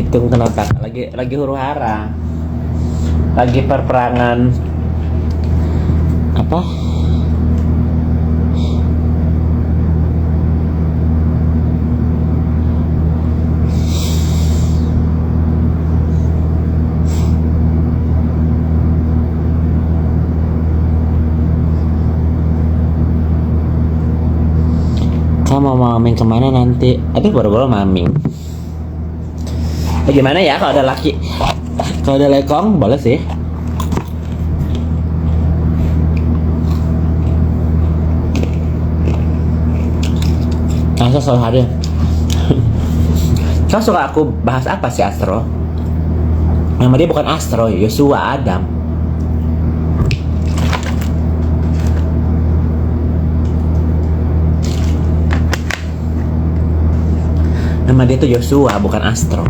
hitung kenapa lagi huru hara, lagi perperangan apa. Kamu mau maming kemana nanti? Aduh, baru-baru maming. Bagaimana ya kalau ada laki? Kalau ada lekong, boleh sih. Masa selalu ada. Kau suka aku bahas apa sih Astro? Nama dia bukan Astro, Yosua Adam. Nama dia tuh Yosua, bukan Astro.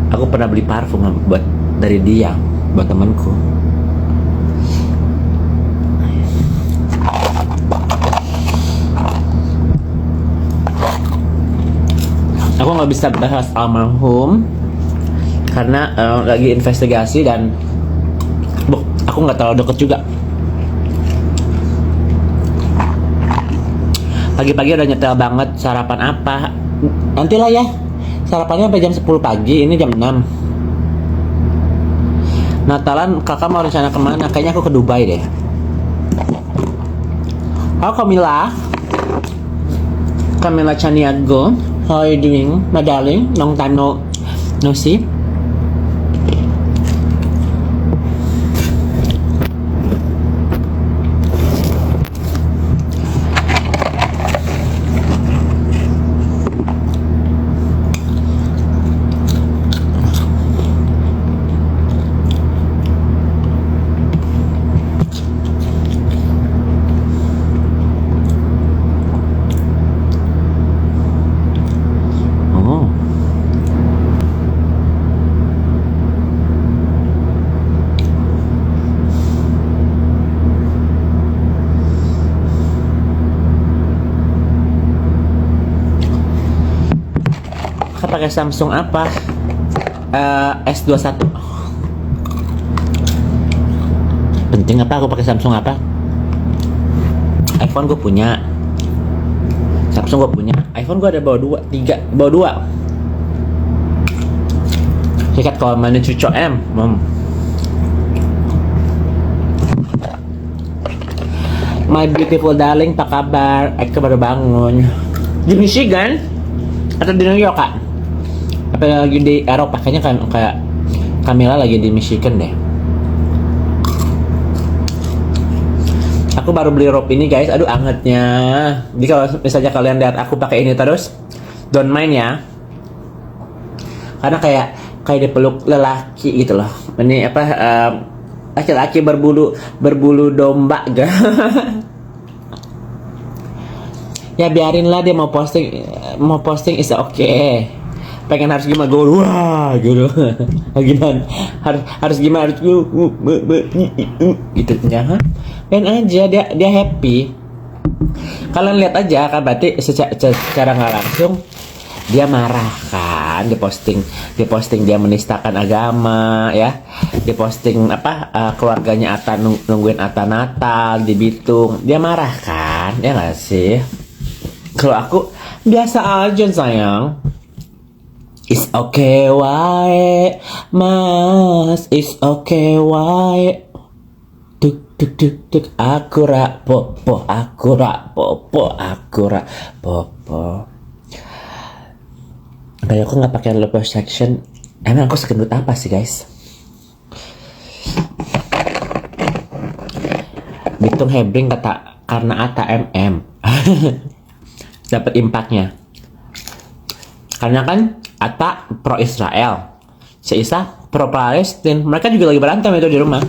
Aku pernah beli parfum buat dari dia, buat temanku. Aku nggak bisa bahas almarhum karena lagi investigasi dan aku nggak terlalu deket juga. Pagi-pagi udah nyetel banget. Sarapan apa? Nantilah ya. Sarapannya sampai jam 10 pagi. Ini jam 6. Natalan kakak mau rencana kemana? Kayaknya aku ke Dubai deh. Halo Camila. Camila Chaniago. How are you doing, my darling? Long time no see. Pakai Samsung apa? S21. Penting apa aku pakai Samsung apa? iPhone gue punya, Samsung gue punya. iPhone gue ada bawa 2. Sikat kalau mana cucok My beautiful darling, apa kabar? Aku baru bangun. Di Michigan atau di New York, Kak? Apa lagi di Eropa? Kayaknya kayak Camila lagi di Michigan deh. Aku baru beli robe ini guys. Aduh angetnya. Jadi kalau misalnya kalian lihat aku pakai ini terus, don't mind ya. Karena kayak dipeluk lelaki gitu loh. Ini apa? Laki-laki berbulu domba gak? Ya biarinlah dia mau posting is okay. Pengen harus gimana gue wah gitu. Gimana harus gimana harus gitu ya. Dan aja dia happy. Kalian lihat aja kan, berarti secara nggak langsung dia marah kan. Diposting dia menistakan agama ya. Diposting apa keluarganya Ata nungguin Ata Natal di Bitung. Dia marah kan, ya nggak sih? Kalau aku biasa aja sayang. It's okay wae, mas. It's okay wae. Tuk tuk tuk tuk. Aku rak popo. Kayak aku nggak pakai lip section. Emang aku segendut apa sih guys? Bitung hebring kata karena Ata dapat impaknya. Karena kan Atta pro Israel, si Isa pro Palestina. Mereka juga lagi berantem itu di rumah.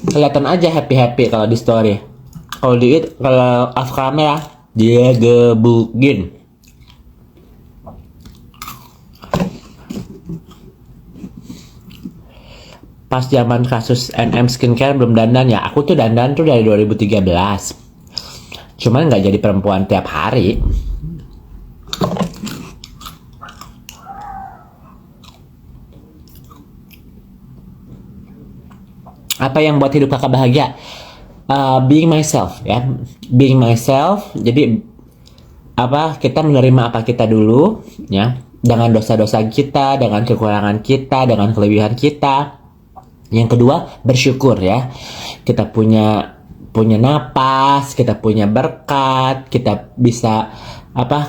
Kelihatan aja happy kalau di story. Kalau off camera dia gebukin. Pas zaman kasus NM Skincare belum dandan ya. Aku tuh dandan tuh dari 2013. Cuman nggak jadi perempuan tiap hari. Apa yang buat hidup kakak bahagia? Being myself ya, being myself. Jadi kita menerima apa kita dulu ya, dengan dosa-dosa kita, dengan kekurangan kita, dengan kelebihan kita. Yang kedua, bersyukur ya. Kita punya napas, kita punya berkat, kita bisa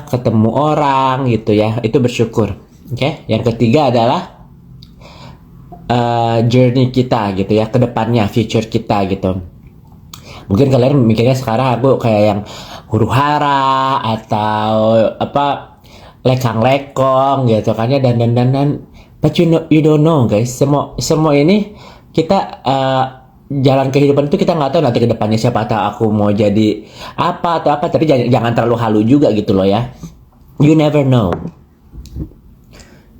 ketemu orang gitu ya. Itu bersyukur. Oke. Yang ketiga adalah journey kita gitu ya, ke depannya, future kita gitu. Mungkin kalian mikirnya sekarang aku kayak yang huru-hara atau lekang-lekong gitu kan ya, dan but you don't know guys, semua ini kita jalan kehidupan itu kita nggak tahu nanti ke depannya, siapa tahu aku mau jadi apa atau apa, tapi jangan terlalu halu juga gitu loh ya. You never know.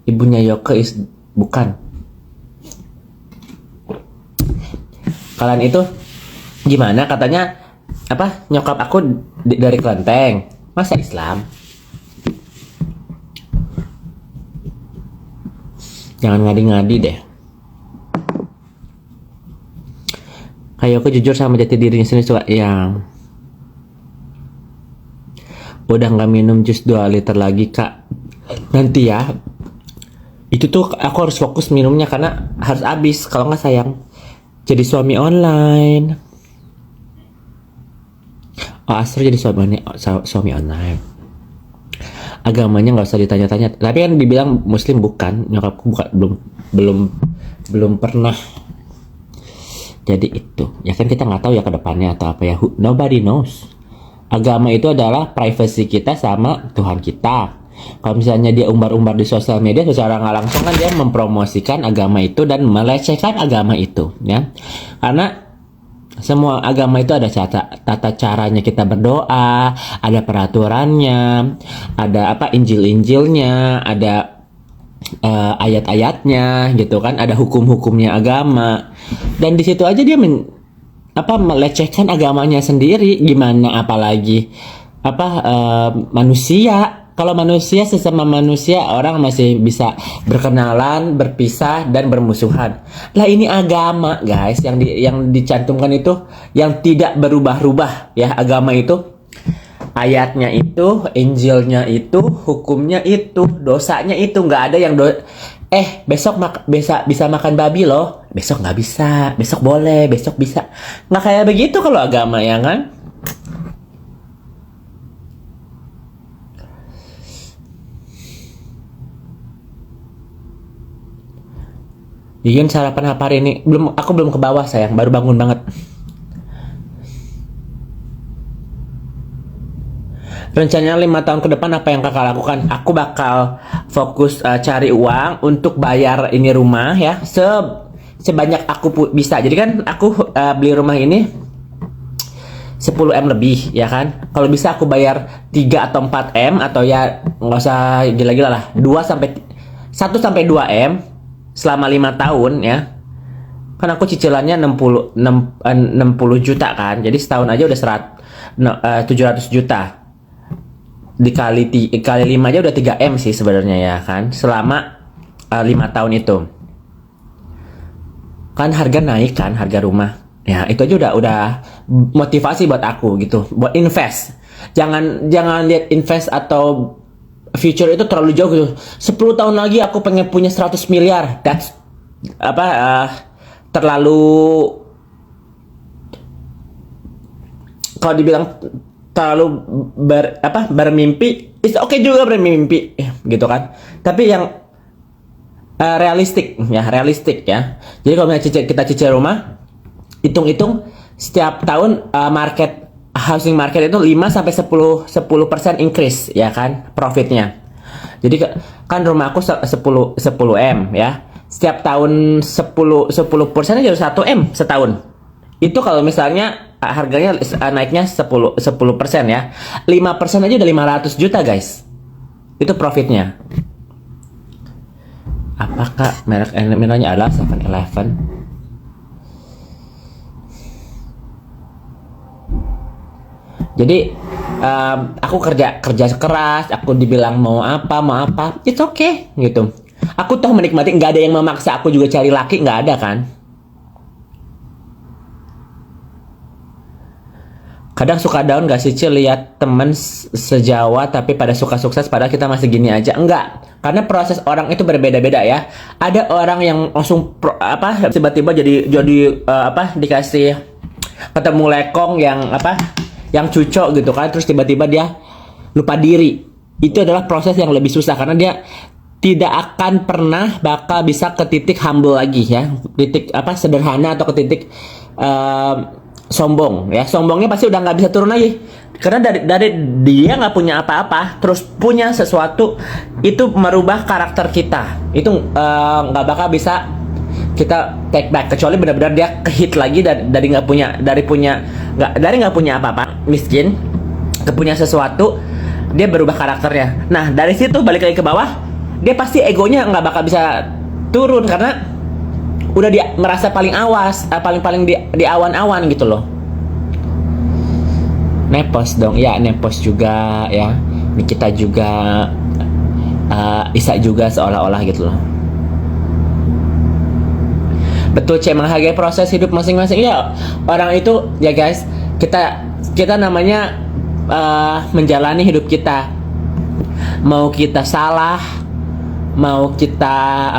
Ibunya Yoke bukan. Kalian itu gimana, katanya nyokap aku dari Kelenteng, masa Islam? Jangan ngadi-ngadi deh. Kayak aku jujur sama jati dirinya sendiri, suka yang udah nggak minum jus 2 liter lagi kak. Nanti ya, itu tuh aku harus fokus minumnya karena harus habis, kalau nggak sayang jadi suami online. Astro jadi suami online. Agamanya nggak usah ditanya-tanya. Tapi kan dibilang Muslim bukan, nyokapku belum pernah. Jadi itu, ya kan kita nggak tahu ya ke depannya atau apa ya. Nobody knows. Agama itu adalah privacy kita sama Tuhan kita. Kalau misalnya dia umbar-umbar di sosial media, secara nggak langsung kan dia mempromosikan agama itu dan melecehkan agama itu, ya. Karena semua agama itu ada tata caranya kita berdoa, ada peraturannya, ada Injil-Injilnya, ada ayat-ayatnya gitu kan, ada hukum-hukumnya agama. Dan di situ aja dia melecehkan agamanya sendiri, gimana apalagi manusia. Kalau manusia sesama manusia, orang masih bisa berkenalan, berpisah dan bermusuhan. Lah ini agama, guys, yang dicantumkan itu yang tidak berubah-ubah ya. Agama itu ayatnya itu, Injilnya itu, hukumnya itu, dosanya itu, nggak ada yang besok bisa makan babi loh, besok nggak bisa, besok boleh, besok bisa. Nggak kayak begitu kalau agama, ya kan? Yun, sarapan apa hari ini? Aku belum ke bawah sayang, baru bangun banget. Rencananya 5 tahun ke depan apa yang kakak lakukan? Aku bakal fokus cari uang untuk bayar ini rumah ya, sebanyak aku bisa. Jadi kan aku beli rumah ini 10M lebih ya kan. Kalau bisa aku bayar 3 atau 4M, atau ya nggak usah gila-gila lah, 1 sampai 2M selama 5 tahun ya. Kan aku cicilannya 60 juta kan. Jadi setahun aja udah 700 juta. Dikali 5 aja udah 3M sih sebenarnya ya kan. Selama 5 tahun itu. Kan harga naik kan, harga rumah. Ya, itu aja udah motivasi buat aku gitu, buat invest. Jangan lihat invest atau future itu terlalu jauh gitu. 10 tahun lagi aku pengen punya 100 miliar. That's terlalu, kalau dibilang terlalu bermimpi. It's okay juga bermimpi gitu kan. Tapi yang realistik ya. Jadi kalau kita cicil rumah, hitung-hitung setiap tahun housing market itu 5 sampai 10% increase ya kan profitnya. Jadi kan rumah aku 10M ya. Setiap tahun 10% aja 1M setahun. Itu kalau misalnya harganya naiknya 10% ya. 5% aja udah 500 juta guys. Itu profitnya. Apakah mereknya adalah 7-Eleven? Jadi aku kerja keras, aku dibilang mau apa, it's okay gitu. Aku toh menikmati, nggak ada yang memaksa aku juga cari laki, nggak ada kan. Kadang suka down gak sih, Cil, lihat temen sejawa tapi pada suka sukses padahal kita masih gini aja? Enggak, karena proses orang itu berbeda-beda ya. Ada orang yang langsung tiba-tiba jadi dikasih ketemu lekong yang yang cucok gitu kan, terus tiba-tiba dia lupa diri. Itu adalah proses yang lebih susah karena dia tidak akan pernah bakal bisa ke titik humble lagi ya, titik sederhana atau ke titik sombong ya. Sombongnya pasti udah nggak bisa turun lagi karena dari dia nggak punya apa-apa terus punya sesuatu, itu merubah karakter kita. Itu nggak bakal bisa kita take back kecuali benar-benar dia kehit lagi dari nggak punya apa-apa, miskin, kepunya sesuatu, dia berubah karakternya. Nah dari situ balik lagi ke bawah, dia pasti egonya nggak bakal bisa turun karena udah dia merasa paling paling di awan-awan gitu loh. Nepos dong ya, nepos juga ya, Nikita juga, Isa juga seolah-olah gitu loh. Betul, Cek, menghargai proses hidup masing-masing ya. Orang itu ya guys, kita namanya menjalani hidup kita, mau kita salah, mau kita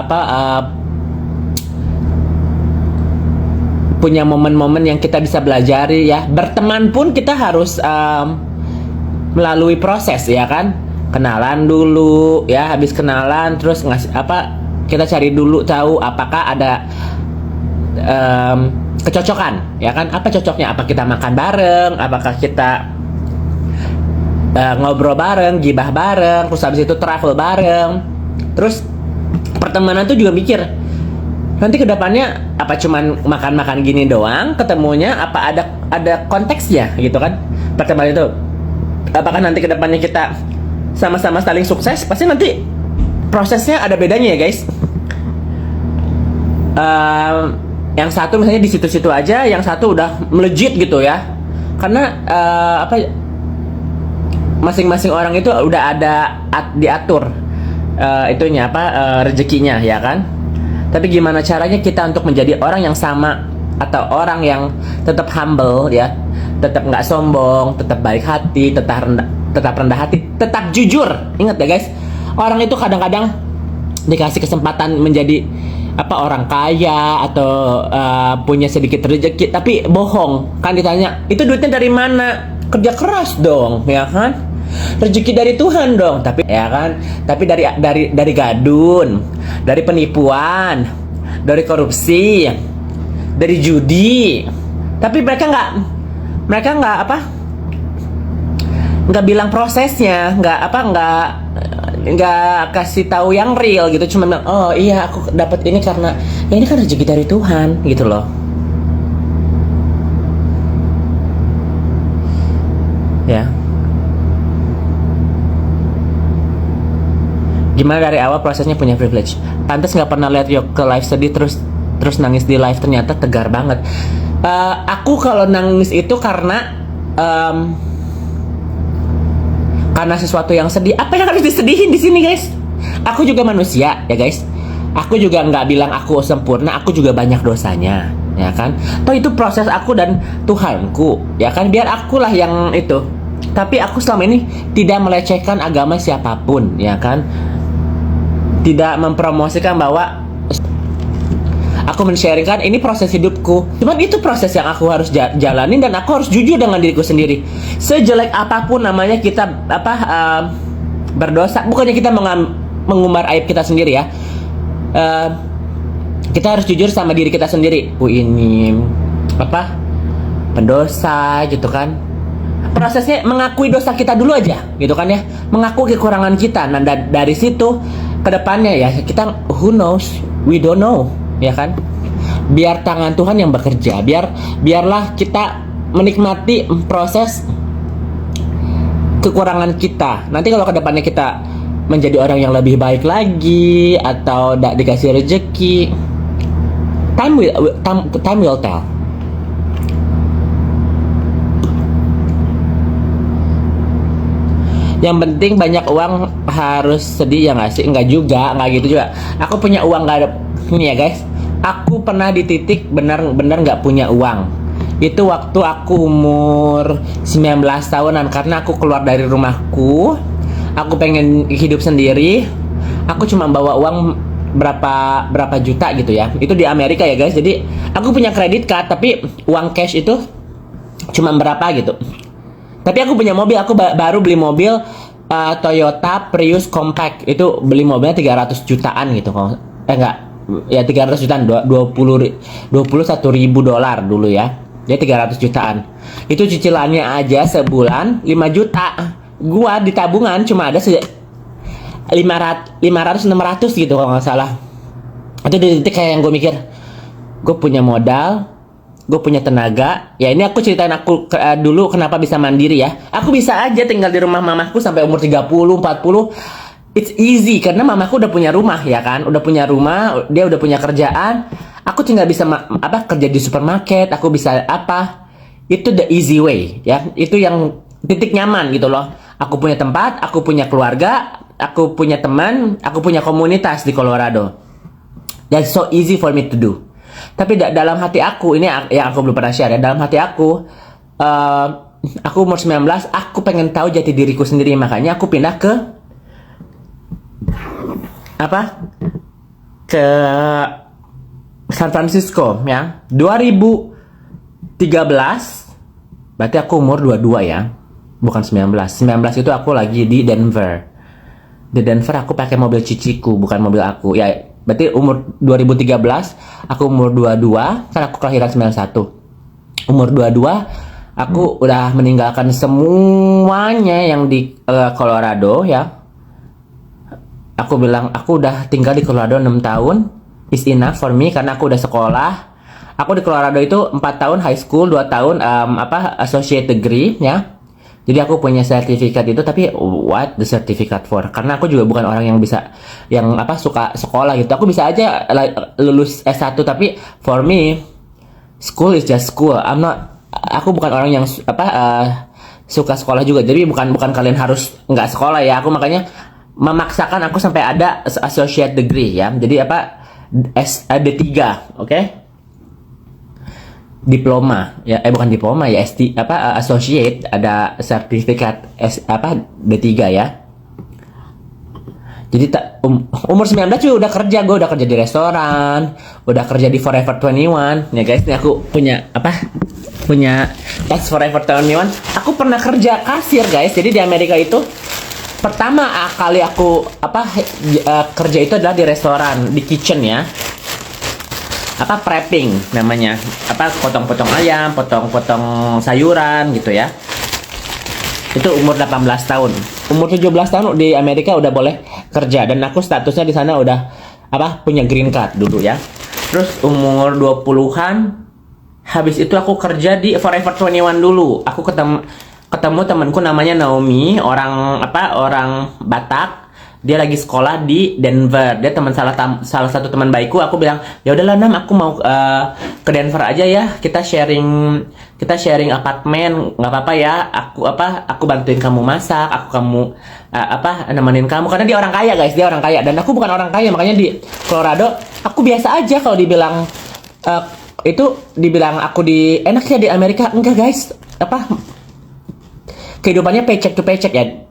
punya momen-momen yang kita bisa belajari ya. Berteman pun kita harus melalui proses ya kan. Kenalan dulu ya, habis kenalan terus kita cari dulu tahu apakah ada kecocokan ya kan. Apa cocoknya? Apa kita makan bareng, apakah kita ngobrol bareng, gibah bareng, terus habis itu travel bareng. Terus pertemanan tuh juga mikir, nanti kedepannya apa cuman makan-makan gini doang ketemunya, apa ada konteksnya gitu kan. Pertemanan itu apakah nanti kedepannya kita sama-sama saling sukses, pasti nanti prosesnya ada bedanya ya guys. Yang satu misalnya di situ-situ aja, yang satu udah melejit gitu ya, karena masing-masing orang itu udah ada diatur rezekinya ya kan. Tapi gimana caranya kita untuk menjadi orang yang sama atau orang yang tetap humble ya, tetap nggak sombong, tetap baik hati, tetap rendah hati, tetap jujur. Ingat ya guys, orang itu kadang-kadang dikasih kesempatan menjadi orang kaya atau punya sedikit rezeki tapi bohong kan. Ditanya, itu duitnya dari mana? Kerja keras dong ya kan. Rezeki dari Tuhan dong, tapi ya kan, tapi dari gadun, dari penipuan, dari korupsi, dari judi. Tapi mereka nggak bilang prosesnya, nggak kasih tahu yang real gitu. Cuma bilang, oh iya aku dapat ini karena ya ini kan rezeki dari Tuhan gitu loh ya. Gimana dari awal prosesnya punya privilege? Pantes nggak pernah lihat Yok ke live sedih terus nangis di live, ternyata tegar banget. Aku kalau nangis itu karena sesuatu yang sedih. Apa yang harus disedihin di sini guys? Aku juga manusia ya guys. Aku juga nggak bilang aku sempurna. Aku juga banyak dosanya ya kan. Toh itu proses aku dan Tuhanku ya kan. Biar akulah yang itu. Tapi aku selama ini tidak melecehkan agama siapapun ya kan. Tidak mempromosikan bahwa aku men-sharingkan ini proses hidupku. Cuman itu proses yang aku harus jalanin dan aku harus jujur dengan diriku sendiri. Sejelek apapun namanya kita berdosa, bukannya kita mengumbar aib kita sendiri ya. Kita harus jujur sama diri kita sendiri. Ini pendosa gitu kan. Prosesnya mengakui dosa kita dulu aja gitu kan ya. Mengakui kekurangan kita. Nah dari situ ke depannya ya kita, who knows, we don't know ya kan. Biar tangan Tuhan yang bekerja, biarlah kita menikmati proses kekurangan kita. Nanti kalau ke depannya kita menjadi orang yang lebih baik lagi atau dikasih rezeki, time will tell. Yang penting banyak uang harus sedih ya nggak sih? Nggak juga, nggak gitu juga. Aku punya uang nggak ada ini ya guys. Aku pernah di titik benar nggak punya uang. Itu waktu aku umur 19 tahunan, karena aku keluar dari rumahku. Aku pengen hidup sendiri. Aku cuma bawa uang berapa juta gitu ya. Itu di Amerika ya guys. Jadi aku punya kredit card, tapi uang cash itu cuma berapa gitu. Tapi aku punya mobil. Aku baru beli mobil Toyota Prius Compact. Itu beli mobilnya 300 jutaan gitu. Enggak, ya 300 jutaan, 21.000 dolar dulu ya. Dia 300 jutaan. Itu cicilannya aja sebulan 5 juta. Gua di tabungan cuma ada 500-600 gitu kalau nggak salah. Itu di titik kayak yang gue mikir, gue punya modal, gue punya tenaga. Ya ini aku ceritain aku dulu kenapa bisa mandiri ya. Aku bisa aja tinggal di rumah mamaku sampai umur 30-40. It's easy karena mamaku udah punya rumah ya kan. Udah punya rumah, dia udah punya kerjaan. Aku tinggal bisa kerja di supermarket, aku bisa apa. Itu the easy way ya. Itu yang titik nyaman gitu loh. Aku punya tempat, aku punya keluarga, aku punya teman, aku punya komunitas di Colorado. That's so easy for me to do. Tapi dalam hati aku, ini yang aku belum pernah share ya. Dalam hati aku umur 19, aku pengen tahu jati diriku sendiri. Makanya aku pindah ke ke San Francisco ya. 2013 berarti aku umur 22 ya. Bukan 19. 19 itu aku lagi di Denver. Di Denver aku pakai mobil ciciku, bukan mobil aku. Ya, berarti umur 2013, aku umur 22, kan aku kelahiran 91. Umur 22, aku udah meninggalkan semuanya yang di Colorado ya. Aku bilang, aku udah tinggal di Colorado 6 tahun. Is enough for me karena aku udah sekolah. Aku di Colorado itu 4 tahun high school, 2 tahun associate degree ya. Jadi aku punya sertifikat itu, tapi what the certificate for? Karena aku juga bukan orang yang bisa suka sekolah gitu. Aku bisa aja lulus S1, tapi for me school is just school. Aku bukan orang yang suka sekolah juga. Jadi bukan kalian harus nggak sekolah ya. Aku makanya memaksakan aku sampai ada associate degree ya. Jadi D3, oke? Diploma ya, bukan diploma ya, associate, ada sertifikat D3 ya. Jadi umur 19 juga udah kerja, gue udah kerja di restoran, udah kerja di Forever 21 ya guys. Ini aku punya Forever 21. Aku pernah kerja kasir guys. Jadi di Amerika itu pertama kali aku kerja itu adalah di restoran, di kitchen ya. Prepping namanya, potong-potong ayam, potong-potong sayuran gitu ya. Itu umur 18 tahun. Umur 17 tahun di Amerika udah boleh kerja, dan aku statusnya di sana udah punya green card dulu ya. Terus umur 20-an, habis itu aku kerja di Forever 21 dulu. Aku ketemu temanku namanya Naomi, orang Batak. Dia lagi sekolah di Denver. Dia salah satu teman baikku. Aku bilang, ya udahlah Nam, aku mau ke Denver aja ya. Kita sharing apartemen, nggak apa-apa ya. Aku bantuin kamu masak, kamu nemenin kamu. Karena dia orang kaya guys, dia orang kaya. Dan aku bukan orang kaya, makanya di Colorado aku biasa aja kalau dibilang dibilang aku enak ya di Amerika. Enggak guys, kehidupannya paycheck to paycheck ya.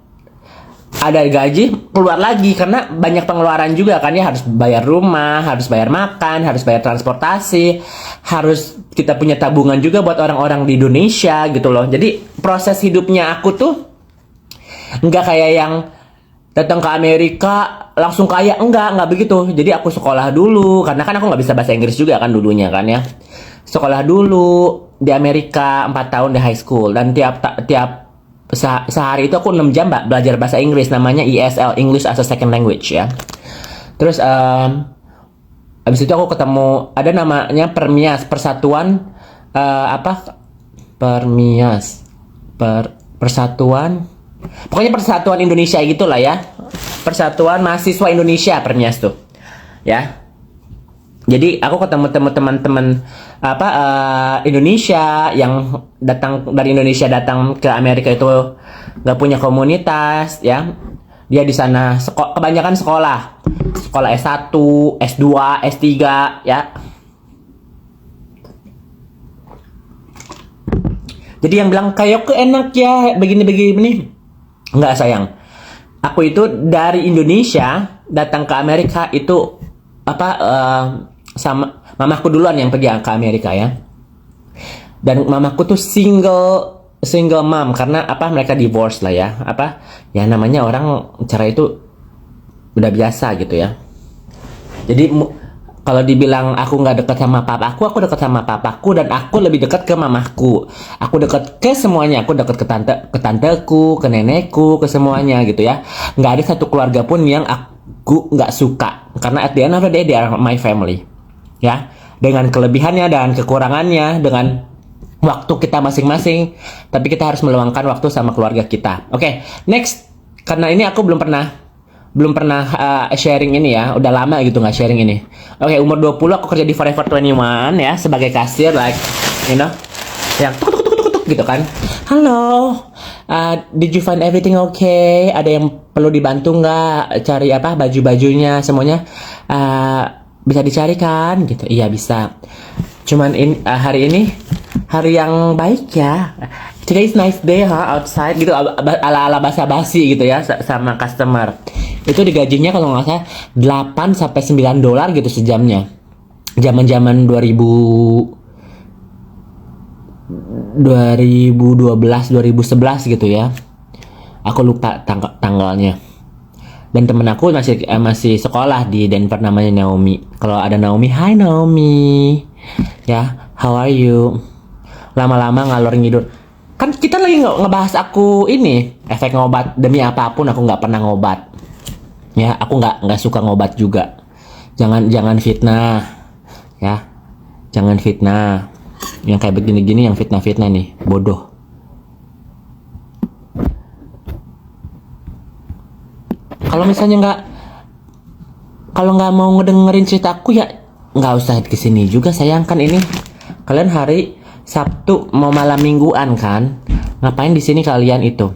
Ada gaji, keluar lagi, karena banyak pengeluaran juga kan ya. Harus bayar rumah, harus bayar makan, harus bayar transportasi, harus kita punya tabungan juga buat orang-orang di Indonesia gitu loh. Jadi proses hidupnya aku tuh nggak kayak yang datang ke Amerika langsung kaya, enggak begitu. Jadi aku sekolah dulu, karena kan aku nggak bisa bahasa Inggris juga kan dulunya kan ya. Sekolah dulu di Amerika 4 tahun di high school, dan tiap sehari itu aku 6 jam belajar bahasa Inggris, namanya ESL, English as a Second Language ya. Terus abis itu aku ketemu ada namanya Permias, Persatuan Persatuan, pokoknya Persatuan Indonesia gitulah ya. Persatuan Mahasiswa Indonesia, Permias tuh ya. Jadi aku ketemu teman-teman Indonesia yang dari Indonesia datang ke Amerika itu nggak punya komunitas ya. Dia di sana kebanyakan sekolah S1, S2, S3 ya. Jadi yang bilang kayak ke enak ya begini. Enggak sayang. Aku itu dari Indonesia datang ke Amerika itu sama mamaku duluan yang pergi ke Amerika ya. Dan mamaku tuh single mom karena mereka divorce lah ya. Ya namanya orang cerai itu udah biasa gitu ya. Jadi kalau dibilang aku nggak dekat sama papaku, aku dekat sama papaku dan aku lebih dekat ke mamaku. Aku dekat ke semuanya. Aku dekat ke tanteku, ke nenekku, ke semuanya gitu ya. Nggak ada satu keluarga pun yang aku nggak suka karena at the end of the day they are my family. Ya, dengan kelebihannya dan kekurangannya, dengan waktu kita masing-masing, tapi kita harus meluangkan waktu sama keluarga kita. Oke, next. Karena ini aku belum pernah sharing ini ya. Udah lama gitu nggak sharing ini. Oke, umur 20 aku kerja di Forever 21 ya sebagai kasir like yang tuk gitu kan. Halo. Did you find everything okay? Ada yang perlu dibantu nggak? Cari baju-bajunya semuanya bisa dicarikan gitu. Iya bisa. Cuman hari ini hari yang baik ya. Today is nice day outside gitu ala basa-basi gitu ya sama customer. Itu digajinya kalau nggak salah 8 sampai 9 dolar gitu sejamnya. Zaman-zaman 2012 2011 gitu ya. Aku lupa tanggalnya. Dan temen aku masih sekolah di Denver namanya Naomi. Kalau ada Naomi, hi Naomi. Ya, how are you? Lama-lama ngalor ngidul. Kan kita lagi ngebahas aku ini efek ngobat. Demi apapun aku nggak pernah ngobat. Ya, aku nggak suka ngobat juga. Jangan fitnah, ya. Jangan fitnah. Yang kayak begini-gini yang fitnah nih, bodoh. Kalau misalnya kalau nggak mau ngedengerin ceritaku ya nggak usah kesini juga sayang. Kan ini kalian hari Sabtu mau malam mingguan kan, ngapain di sini kalian itu?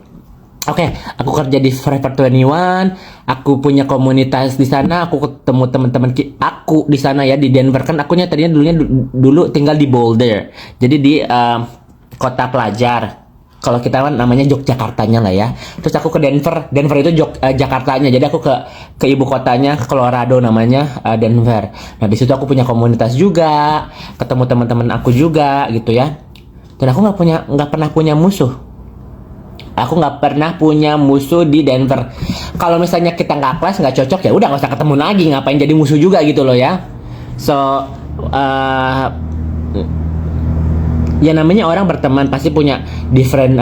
Oke, aku kerja di Forever 21, aku punya komunitas di sana, aku ketemu teman-teman aku di sana ya di Denver. Kan akunya tadinya dulu tinggal di Boulder, jadi di kota pelajar. Kalau kita kan namanya Yogyakartanya lah ya. Terus aku ke Denver itu Jakartanya. Jadi aku ke ibu kotanya, ke Colorado namanya Denver. Nah di situ aku punya komunitas juga, ketemu teman-teman aku juga gitu ya. Dan aku nggak pernah punya musuh. Aku nggak pernah punya musuh di Denver. Kalau misalnya kita nggak kelas, nggak cocok ya udah nggak usah ketemu lagi. Ngapain jadi musuh juga gitu loh ya. So ya namanya orang berteman pasti punya different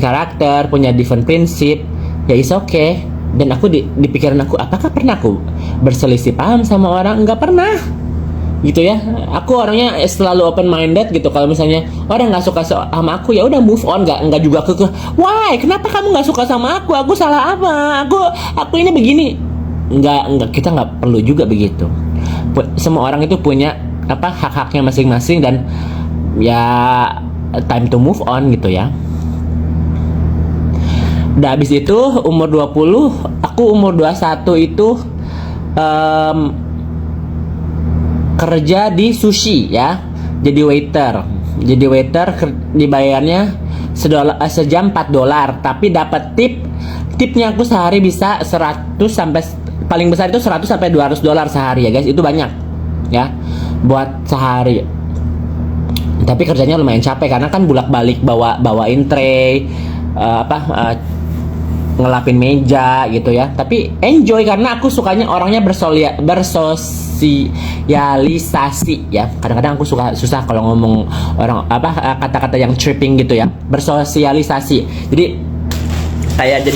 karakter, punya different prinsip. Ya is okay. Dan aku di pikiran aku, apakah pernah aku berselisih paham sama orang? Nggak pernah. Gitu ya, aku orangnya selalu open minded gitu. Kalau misalnya orang nggak suka sama aku ya udah move on, nggak juga why kenapa kamu nggak suka sama aku salah apa, aku ini begini, nggak kita nggak perlu juga begitu. Semua orang itu punya hak-haknya masing-masing dan ya time to move on gitu ya. Udah habis itu umur 20, aku umur 21 itu kerja di sushi ya, jadi waiter dibayarnya sejam $4, tapi dapat tipnya aku sehari bisa 100 sampai paling besar itu 100 sampai $200 sehari ya guys. Itu banyak ya buat sehari, tapi kerjanya lumayan capek karena kan bolak-balik bawain tray, ngelapin meja gitu ya. Tapi enjoy karena aku sukanya orangnya bersosialisasi ya. Kadang-kadang aku susah kalau ngomong orang kata-kata yang tripping gitu ya. Bersosialisasi. Jadi kayak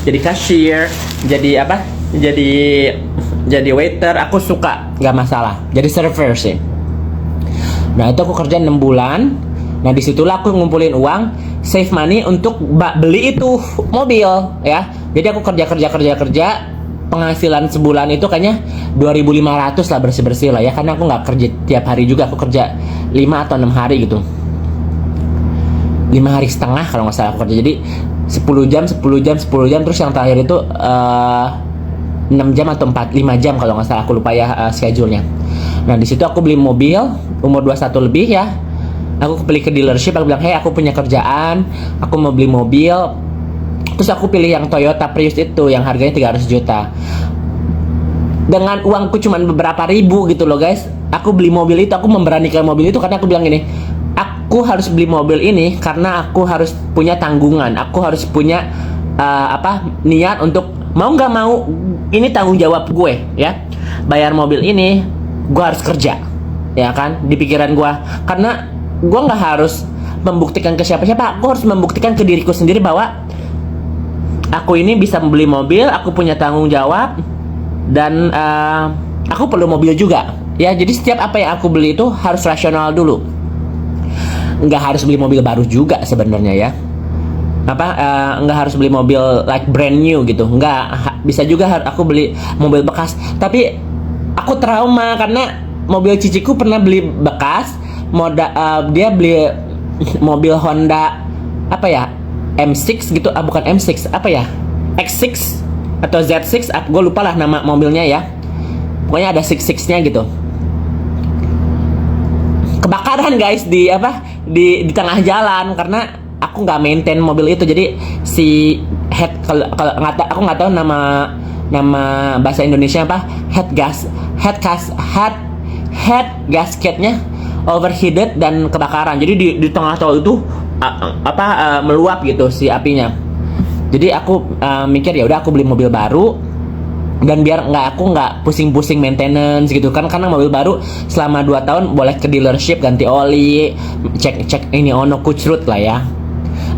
jadi cashier, jadi jadi waiter aku suka, nggak masalah. Jadi server sih. Nah, itu aku kerja 6 bulan. Nah, disitulah aku ngumpulin uang, save money untuk beli itu mobil ya. Jadi aku kerja, penghasilan sebulan itu kayaknya 2.500 lah bersih-bersih lah ya. Karena aku nggak kerja tiap hari juga, aku kerja 5 atau 6 hari gitu. 5 hari setengah kalau nggak salah aku kerja. Jadi 10 jam, terus yang terakhir itu 6 jam atau 5 jam kalau nggak salah, aku lupa ya schedule-nya. Nah, di situ aku beli mobil umur 21 lebih ya. Aku beli ke dealership, aku bilang, hey aku punya kerjaan, aku mau beli mobil. Terus aku pilih yang Toyota Prius itu yang harganya 300 juta. Dengan uangku cuma beberapa ribu gitu loh guys, aku beli mobil itu, aku memberanikan mobil itu karena aku bilang gini, aku harus beli mobil ini karena aku harus punya tanggungan, aku harus punya niat untuk mau nggak mau ini tanggung jawab gue ya, bayar mobil ini gue harus kerja ya kan, di pikiran gue, karena gue nggak harus membuktikan ke siapa-siapa, aku harus membuktikan ke diriku sendiri bahwa aku ini bisa membeli mobil, aku punya tanggung jawab, dan aku perlu mobil juga ya. Jadi setiap apa yang aku beli itu harus rasional dulu, nggak harus beli mobil baru juga sebenarnya ya, nggak harus beli mobil like brand new gitu, nggak, bisa juga aku beli mobil bekas. Tapi aku trauma karena mobil ciciku pernah beli bekas, dia beli mobil Honda apa ya, M6 gitu, bukan M6, apa ya, X6 atau Z6, gue lupa lah nama mobilnya ya, pokoknya ada 66-nya gitu. Kebakaran guys di tengah jalan karena aku nggak maintain mobil itu. Jadi si kalau aku nggak tahu nama bahasa Indonesia apa, head gasketnya overheated dan kebakaran. Jadi di tengah tol itu meluap gitu si apinya. Jadi aku mikir ya udah aku beli mobil baru, dan biar aku nggak pusing-pusing maintenance gitu kan, karena mobil baru selama 2 tahun boleh ke dealership ganti oli, cek ini ono kucrut lah ya.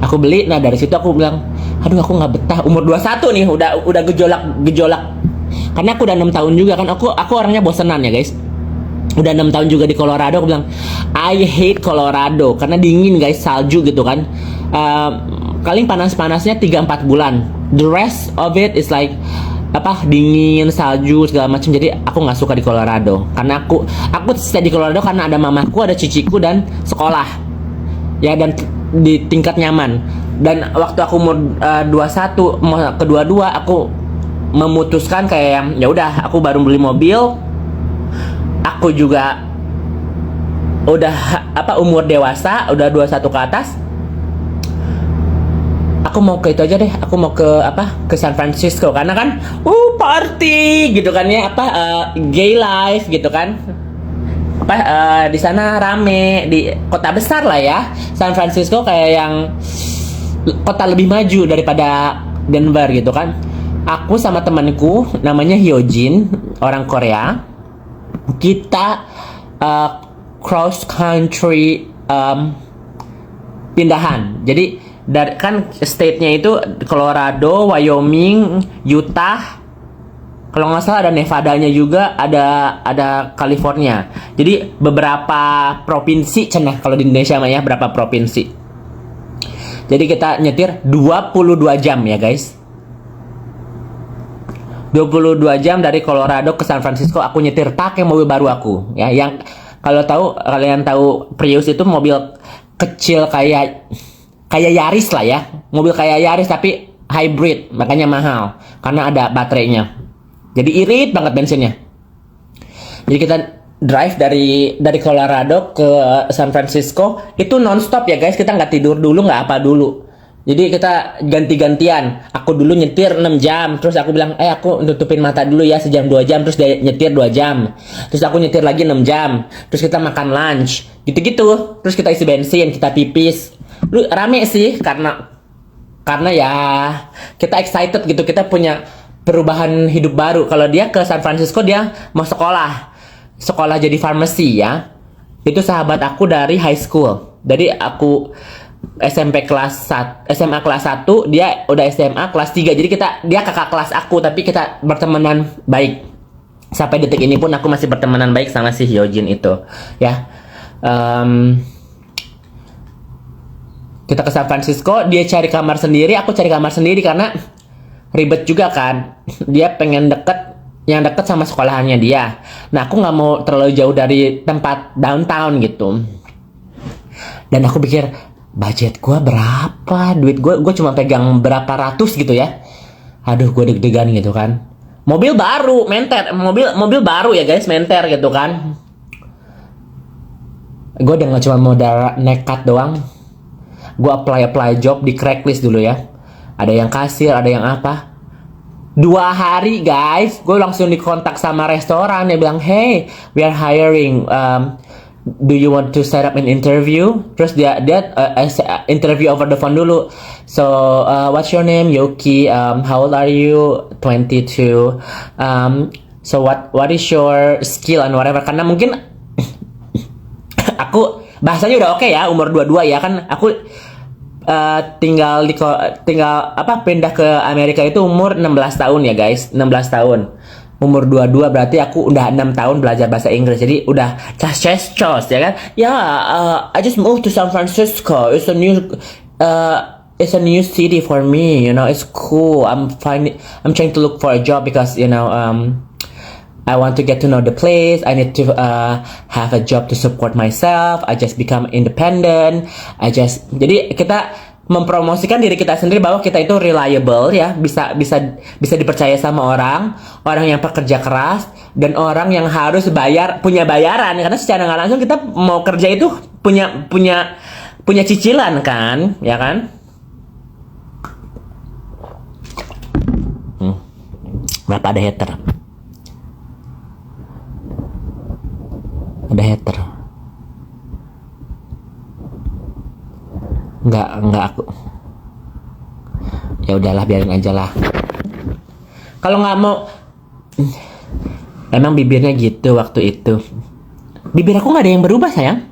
Aku beli, nah dari situ aku bilang, aduh aku nggak betah. Umur 21 nih udah gejolak karena aku udah 6 tahun juga kan, aku orangnya bosenan ya guys. Udah 6 tahun juga di Colorado, aku bilang I hate Colorado karena dingin guys, salju gitu kan. Paling panas-panasnya 3-4 bulan, the rest of it is like dingin, salju segala macam. Jadi aku nggak suka di Colorado karena aku stay di Colorado karena ada mamaku, ada ciciku, dan sekolah ya, dan di tingkat nyaman. Dan waktu aku umur 21 mau ke 22, aku memutuskan kayak ya udah, aku baru beli mobil, aku juga udah umur dewasa, udah 21 ke atas. Aku mau ke itu aja deh, aku mau ke San Francisco karena kan party gitu kan ya, gay life gitu kan, di sana rame, di kota besar lah ya. San Francisco kayak yang kota lebih maju daripada Denver gitu kan. Aku sama temanku namanya Hyojin, orang Korea, kita cross country pindahan. Jadi dari kan state-nya itu Colorado, Wyoming, Utah, kalau nggak salah ada Nevada-nya juga, ada California. Jadi beberapa provinsi cenah kalau di Indonesia mah ya, berapa provinsi. Jadi kita nyetir 22 jam ya guys. 22 jam dari Colorado ke San Francisco, aku nyetir pakai mobil baru aku ya. Yang kalian tahu Prius itu mobil kecil kayak Yaris lah ya, mobil kayak Yaris tapi hybrid, makanya mahal karena ada baterainya. Jadi irit banget bensinnya. Jadi kita drive dari Colorado ke San Francisco itu nonstop ya guys, kita nggak tidur dulu, nggak apa dulu. Jadi kita ganti-gantian. Aku dulu nyetir 6 jam, terus aku bilang, aku nutupin mata dulu ya sejam 2 jam, terus dia nyetir 2 jam. Terus aku nyetir lagi 6 jam, terus kita makan lunch, gitu-gitu. Terus kita isi bensin, kita pipis. Lu rame sih karena ya kita excited gitu, kita punya perubahan hidup baru. Kalau dia ke San Francisco, dia mau sekolah jadi pharmacy ya. Itu sahabat aku dari high school. Jadi aku SMA kelas 1, dia udah SMA kelas 3. Jadi dia kakak kelas aku, tapi kita bertemanan baik. Sampai detik ini pun aku masih bertemanan baik sama si Hyojin itu ya. Kita ke San Francisco, dia cari kamar sendiri, aku cari kamar sendiri karena ribet juga kan. Dia pengen yang deket sama sekolahannya dia. Nah aku nggak mau terlalu jauh dari tempat downtown gitu. Dan aku pikir budget gue berapa, duit gue cuma pegang berapa ratus gitu ya. Aduh gue deg-degan gitu kan. Mobil baru, menter, mobil baru ya guys, menter gitu kan. Gue udah cuma modal nekat doang. Gue apply job di Craigslist dulu ya. Ada yang kasir, ada yang apa. 2 hari guys, gue langsung dikontak sama restoran. Dia bilang, hey, we are hiring. Do you want to set up an interview? Terus dia interview over the phone dulu. So what's your name? Yoki. How old are you? 22. So what is your skill and whatever? Karena mungkin aku bahasanya udah oke ya, umur 22 ya kan. Aku tinggal pindah ke Amerika itu umur 16 tahun ya guys, 16 tahun. Umur 22 berarti aku udah 6 tahun belajar bahasa Inggris. Jadi udah cas ya kan. Ya, I just moved to San Francisco. It's a new city for me, you know. It's cool. I'm trying to look for a job because, you know, I want to get to know the place. I need to have a job to support myself. I just become independent. Jadi kita mempromosikan diri kita sendiri bahwa kita itu reliable ya, bisa dipercaya sama orang yang pekerja keras dan orang yang harus punya bayaran, karena secara nggak langsung kita mau kerja itu punya cicilan kan, ya kan? Berapa ada hater? Ada hater. Enggak aku. Ya udahlah, biarin aja lah. Kalau nggak mau, emang bibirnya gitu waktu itu. Bibir aku nggak ada yang berubah sayang.